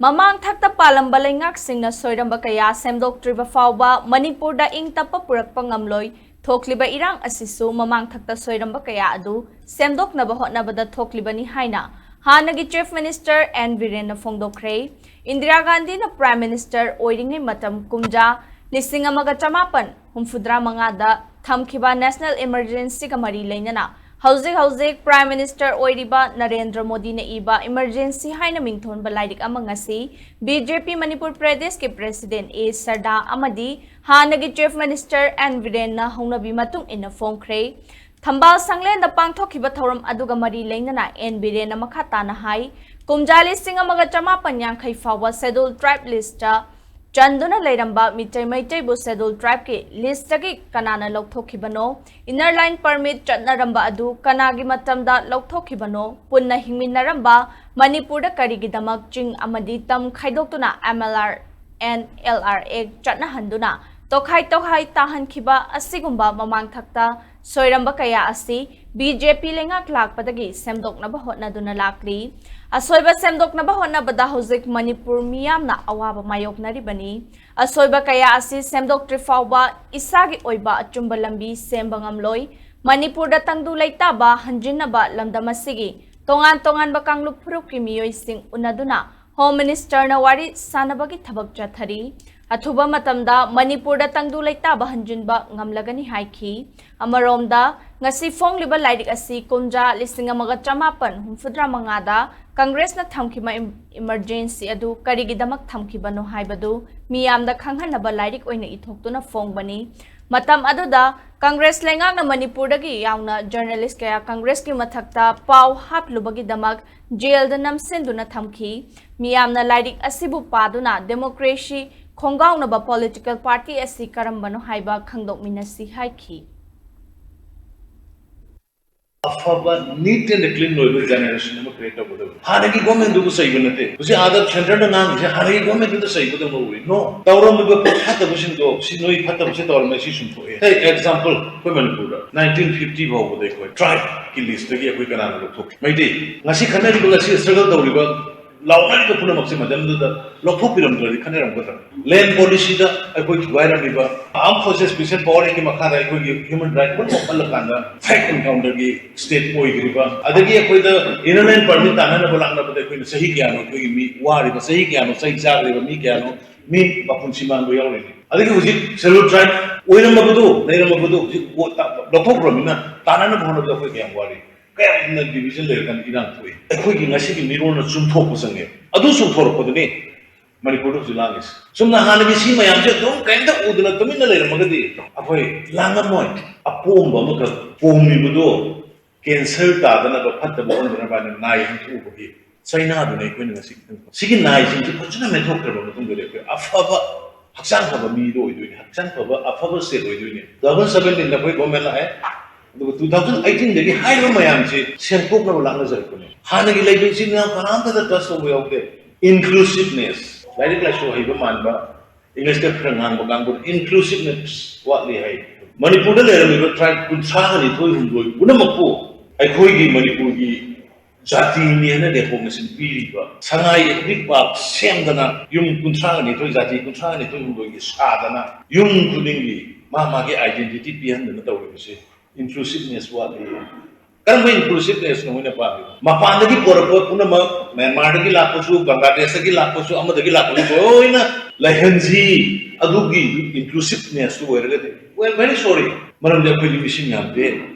Mamangthakta palamba leingak-singna Soiramba kaya Semdoktriba fauba Manipurda ing tappa purakpa ngamloi Thokliba irang asisu Mamangthakta Soiramba kaya adu Semdoknaba Hotnabada Thoklibani haina Hanagi Chief Minister and Biren na Fongdokre Indira Gandhi na Prime Minister oiringai matam kumja lising amaga chamapan humfudra mangada thamkiba National Emergency kamari leinana Hauzik Prime Minister Oiriba Narendra Modi na iba emergency haina mingthon balaidik amangasi BJP Manipur Pradesh ke President A Sarda amadi hanagi Chief Minister and Biren na hongnabi matung ina phongkre Thambal Sanglen da pangthokiba thoram aduga mari leinana N Biren na makhata na hai kumjali singa maga chama panyang khai fawa scheduled tribe list Chanduna Lairamba Mitai Maitai bu scheduled tribe ke list tagi kanana lokthokibano inner line permit chatnaramba adu kanagi matamda lokthokibano punna hingminaramba Manipur da karigidamak ching amadi tam khaidoktuna MLR and LRA chatnahanduna tokhai tahan khiba asigumba Mamangthakta Soiramba kaya asi BJP lengak lakpadagi Semdoknaba Hotnaduna lakri Asoiba Semdoknaba Hotnabada Houzik Manipur miyamna awaba mayoknaribani Asoiba kaya asi Semdoktri fauba isagi oiba achumba lambi semba ngamloi Manipur da tangdu laitaba hanjinnaba lamdamasigi tongan ba kangluk phurukki miyoi sing unaduna Home Minister na wari sanabagi thabak chathari Athuba matamda Manipur da tangdu laitaba hanjinba ngamlagani haiki amaromda ngasi fongliba laidik asi kumja lising amaga chamapan humfudra mangada Congress na thamkima emergency adu karigidamak thamkibano haibadu miyamda khanghanaba laidik oina ithoktuna fongbani matam aduda Congress lengak na Manipur dagi yauna journalist kaya Congress ki mathakta pau haplubagi damak jail da namsenduna thamki miyamna laidik asibu paduna democracy khongaung na ba political party asi karambano haiba khangdok minasi haiki Afaba neat and clean noble generation of create a good. Hanaki government do say unity. Was the other children and Hanaki government do the say with the movie? No. Tauram had the vision to see no Patasit or Messation for it. Take example, Manipur, 1950 over they could tribe killis to get quick and another. My day, Nasi Kanari struggle the river. Launay the Puna Maxima, then the Lokopiram, the Kanaram Gutter. Land policy, I put Guida River. Armed Forces Special Power in Makara, human rights, one of Alakanda, fact encounter state Poi River. Other gay with the inner line permit, Ananabalanga, but they couldn't say Hikiano, me, Wari, Sahikiano, Sai Zagri, Mikiano, me, Bapunsiman, we already. I think it was it, Salute tribe, Williamabudu, Nairamabudu, Lokopramina, Tanana of the Hokian Wari. In the division later than Iran. A quick in a city mirror of some focus on it. I do so for the name Manipur of the Langis. Some Nahanisi, my answer don't kind of Udana Tamina Magadi. Away, Langamoy, a poem Bamaka, poem Mibudo, can sell Tadana Pata Bond and Nai and two of it. Saina, the Naquin, a second night into Pachana Metocra, a Fava, Haksan have a medo doing Haksan of a Fava said we're doing it. The 17 in the way Gomela. 2018 dagi high mayam che sempok na wala na zarko ne hanagi label sin na karanta da trust way of the inclusiveness like la show hiba manba english ka prangang bagang but inclusiveness what li hai manipur da le mi try kun sa ni thoi hum loi una makko ai khoi gi manipur gi jati ni na de pong sin pi ba sangai ethnic park semdana yum kun sa ni thoi jati kun sa ni thoi hum loi gi sa dana yum kuding gi ma ge identity pi han na taw se inclusiveness what is inclusiveness no in a Mapandaki Korapot Punama, Myanmar Lakosu, Bangladesh Lakosu, Amadaki Lakosu, in a Lahenzi, Adugi, inclusiveness to where well, very sorry. Madam Deputy Mission Yampe,